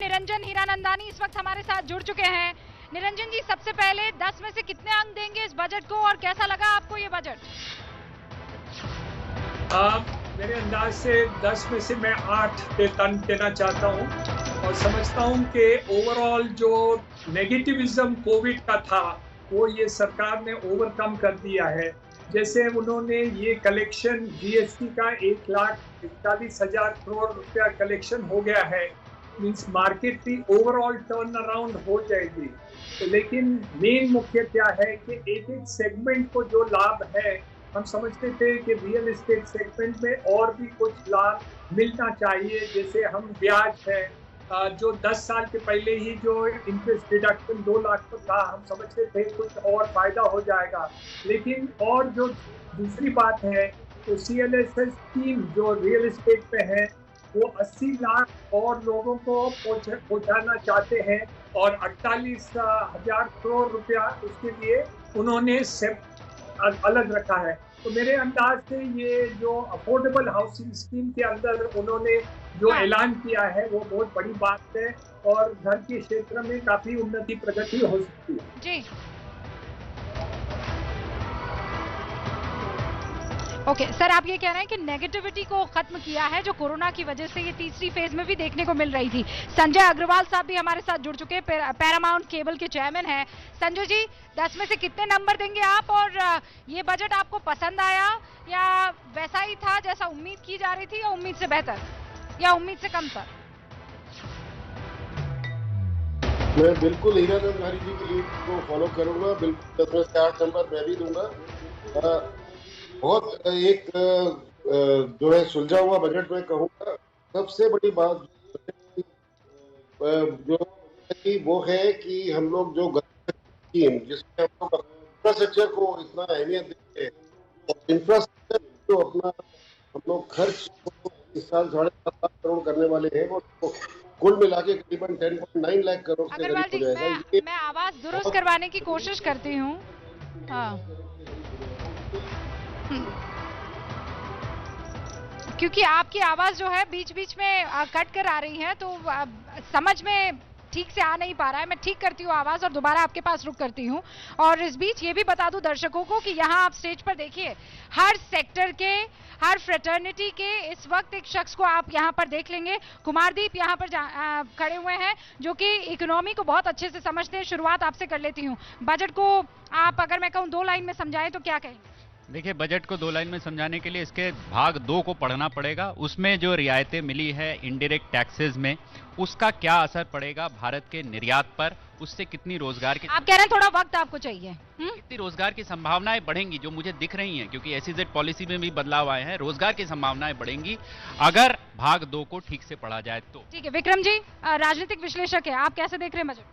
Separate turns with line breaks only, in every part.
निरंजन हीरानंदानी इस वक्त हमारे साथ जुड़ चुके हैं। निरंजन जी, सबसे पहले 10 में से कितने अंक देंगे इस बजट को और कैसा लगा आपको ये बजट?
मेरे अंदाज से 10 में से मैं 8 देना चाहता हूँ और समझता हूँ कि ओवरऑल जो नेगेटिविज्म कोविड का था वो ये सरकार ने ओवरकम कर दिया है। जैसे उन्होंने ये कलेक्शन जीएसटी का 1,41,000 करोड़ रुपया कलेक्शन हो गया है, मीन्स मार्केट की ओवरऑल टर्न अराउंड हो जाएगी। तो लेकिन मेन मुख्य क्या है कि एक एक सेगमेंट को जो लाभ है, हम समझते थे कि रियल एस्टेट सेगमेंट में और भी कुछ लाभ मिलना चाहिए। जैसे हम ब्याज है जो 10 साल के पहले ही जो इंटरेस्ट डिडक्शन 2 लाख का था, हम समझते थे कुछ और फायदा हो जाएगा। लेकिन और जो दूसरी बात है तो CLSS स्कीम जो रियल एस्टेट पे है वो 80 लाख और लोगों को पहुंचाना चाहते हैं और 48,000 करोड़ रुपया उसके लिए उन्होंने अलग रखा है। तो मेरे अंदाज से ये जो अफोर्डेबल हाउसिंग स्कीम के अंदर उन्होंने जो ऐलान किया है वो बहुत बड़ी बात है और घर के क्षेत्र में काफी उन्नति प्रगति हो सकती है।
जी ओके सर, आप ये कह रहे हैं कि नेगेटिविटी को खत्म किया है जो कोरोना की वजह से ये तीसरी फेज में भी देखने को मिल रही थी। संजय अग्रवाल साहब भी हमारे साथ जुड़ चुके हैं, पैरामाउंट केबल के चेयरमैन हैं। संजय जी, 10 में से कितने नंबर देंगे आप और ये बजट आपको पसंद आया या वैसा ही था जैसा उम्मीद की जा रही थी या उम्मीद से बेहतर या उम्मीद से कम? सर
मैं बिल्कुल हीरानंदानी जी की लीड को फॉलो करूंगा, बिल्कुल 10 में से 8 नंबर मैं भी दूंगा। बहुत एक जो है सुलझा हुआ बजट में कहूँगा। सबसे बड़ी बात जो वो है कि हम लोग जो स्कीम जिसमें हम लोग इंफ्रास्ट्रक्चर को इतना अहमियत देते हैं और इंफ्रास्ट्रक्चर जो अपना हम लोग खर्च इस साल 7.5 लाख करोड़ करने वाले हैं वो तो कुल मिला के करीबन 10.9 लाख करोड़ से करीब हो जाएगा।
मैं आवाज दुरुस्त करवाने की कोशिश करती हूँ। क्योंकि आपकी आवाज जो है बीच बीच में कट कर आ रही है तो समझ में ठीक से आ नहीं पा रहा है। मैं ठीक करती हूँ आवाज और दोबारा आपके पास रुक करती हूँ। और इस बीच ये भी बता दूं दर्शकों को कि यहाँ आप स्टेज पर देखिए, हर सेक्टर के, हर फ्रेटर्निटी के इस वक्त एक शख्स को आप यहाँ पर देख लेंगे। कुमारदीप यहाँ पर खड़े हुए हैं जो कि इकोनॉमी को बहुत अच्छे से समझते हैं। शुरुआत आपसे कर लेती हूँ, बजट को आप अगर मैं कहूँ 2 लाइन में समझाएं तो क्या कहेंगे?
देखिए, बजट को 2 लाइन में समझाने के लिए इसके भाग 2 को पढ़ना पड़ेगा। उसमें जो रियायतें मिली है इनडायरेक्ट टैक्सेस में, उसका क्या असर पड़ेगा भारत के निर्यात पर, उससे कितनी रोजगार की,
आप कह रहे हैं थोड़ा वक्त आपको चाहिए,
कितनी रोजगार की संभावनाएं बढ़ेंगी जो मुझे दिख रही हैं, क्योंकि SEZ पॉलिसी में भी बदलाव आए हैं। रोजगार की संभावनाएं बढ़ेंगी अगर भाग 2 को ठीक से पढ़ा जाए तो।
ठीक है, विक्रम जी राजनीतिक विश्लेषक है, आप कैसे देख रहे हैं बजट?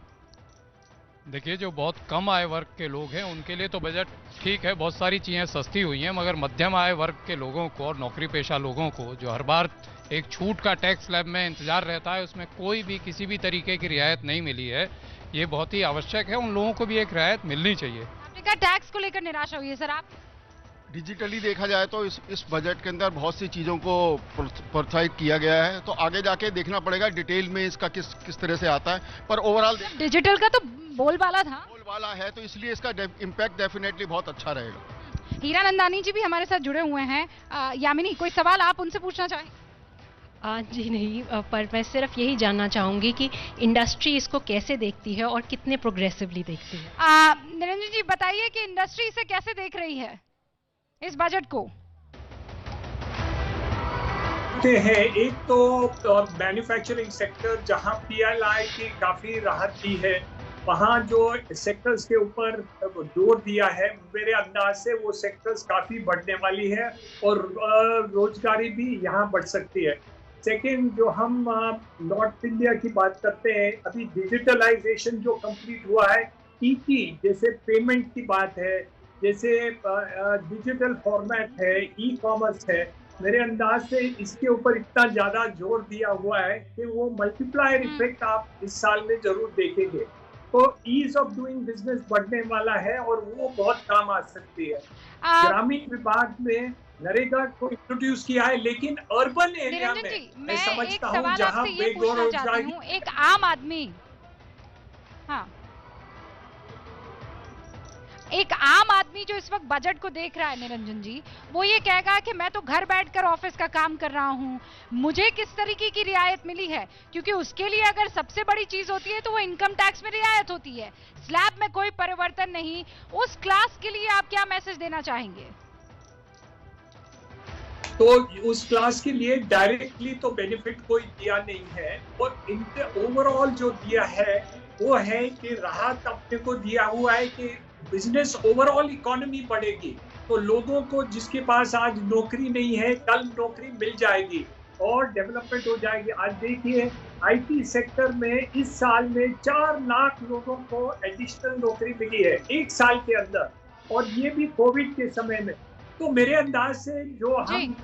देखिए, जो बहुत कम आय वर्ग के लोग हैं उनके लिए तो बजट ठीक है, बहुत सारी चीज़ें सस्ती हुई हैं, मगर मध्यम आय वर्ग के लोगों को और नौकरी पेशा लोगों को जो हर बार एक छूट का टैक्स स्लैब में इंतजार रहता है, उसमें कोई भी किसी भी तरीके की रियायत नहीं मिली है। ये बहुत ही आवश्यक है, उन लोगों को भी एक रियायत मिलनी चाहिए।
आपने कहा टैक्स को लेकर निराशा हुई है, सर आप?
डिजिटली देखा जाए तो इस बजट के अंदर बहुत सी चीज़ों को प्रोत्साहित किया गया है, तो आगे जाके देखना पड़ेगा डिटेल में इसका किस तरह से आता है, पर ओवरऑल
डिजिटल का तो बोलबाला था,
बोलबाला है, तो इसलिए इसका इम्पैक्ट डेफिनेटली बहुत अच्छा रहेगा।
हीरानंदानी जी भी हमारे साथ जुड़े हुए हैं। यामिनी, कोई सवाल आप उनसे पूछना चाहें?
जी नहीं, पर मैं सिर्फ यही जानना चाहूँगी कि इंडस्ट्री इसको कैसे देखती है और कितने प्रोग्रेसिवली देखती है।
निरंजन जी बताइए कि इंडस्ट्री इसे कैसे देख रही है इस बजट को?
है एक तो मैन्युफैक्चरिंग सेक्टर जहां PLI की काफी राहत दी है, वहां जो सेक्टर्स के ऊपर जोर दिया है, मेरे अंदाज से वो सेक्टर्स काफी बढ़ने वाली है और रोजगारी भी यहाँ बढ़ सकती है। सेकेंड, जो हम नॉर्थ इंडिया की बात करते हैं, अभी डिजिटलाइजेशन जो कंप्लीट हुआ है, जैसे पेमेंट की बात है, जैसे डिजिटल फॉर्मेट है, ई-कॉमर्स है, मेरे अंदाज से इसके ऊपर इतना ज्यादा जोर दिया हुआ है कि वो मल्टीप्लायर इफेक्ट आप इस साल में जरूर देखेंगे। तो ईज ऑफ डूइंग बिजनेस बढ़ने वाला है और वो बहुत काम आ सकती है। ग्रामीण विभाग में नरेगा को इंट्रोड्यूस किया है, लेकिन अर्बन एरिया
निरंजन
में
जी,
मैं
मैं एक
समझता हूँ
सवाल
जहाँ
आपसे ये पूछना चाहती हूँ, एक आम आदमी, हाँ, एक आम आदमी जो इस वक्त बजट को देख रहा है निरंजन जी, वो ये कहेगा कि मैं तो घर बैठकर ऑफिस का काम कर रहा हूँ, मुझे किस तरीके की रियायत मिली है? क्योंकि उसके लिए अगर सबसे बड़ी चीज होती है तो वो इनकम टैक्स में रियायत होती है, स्लैब में कोई परिवर्तन नहीं। उस क्लास के लिए आप क्या मैसेज देना चाहेंगे?
तो उस क्लास के लिए डायरेक्टली तो बेनिफिट कोई दिया नहीं है, और इनके ओवरऑल जो दिया है वो है कि राहत अपने को दिया हुआ है कि बिजनेस ओवरऑल इकोनॉमी बढ़ेगी, तो लोगों को जिसके पास आज नौकरी नहीं है कल नौकरी मिल जाएगी और डेवलपमेंट हो जाएगी। आज देखिए आईटी सेक्टर में इस साल में 4 लाख लोगों को एडिशनल नौकरी मिली है 1 साल के अंदर, और ये भी कोविड के समय में। तो मेरे अंदाज से जो हम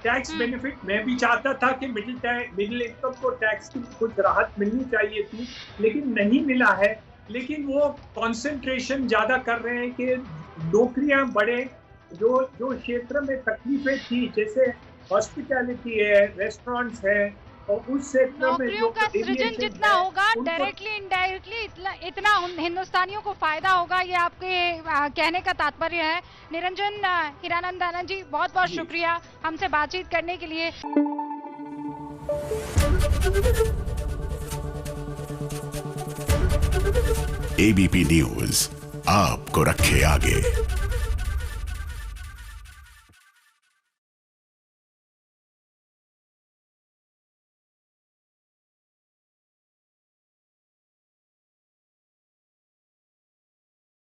टैक्स बेनिफिट, मैं भी चाहता था कि मिडिल इनकम को टैक्स की कुछ राहत मिलनी चाहिए थी, लेकिन नहीं मिला है। लेकिन वो कंसंट्रेशन ज्यादा कर रहे हैं कि नौकरियां बढ़े। जो क्षेत्र में तकलीफें थी, जैसे हॉस्पिटैलिटी है, रेस्टोरेंट्स है, और उस क्षेत्र में
नौकरियों का सृजन जितना होगा डायरेक्टली इनडायरेक्टली इतना हिंदुस्तानियों को फायदा होगा, ये आपके कहने का तात्पर्य है। निरंजन हीरानंद आनंद जी, बहुत बहुत शुक्रिया हमसे बातचीत करने के लिए।
एबीपी न्यूज आपको रखे आगे।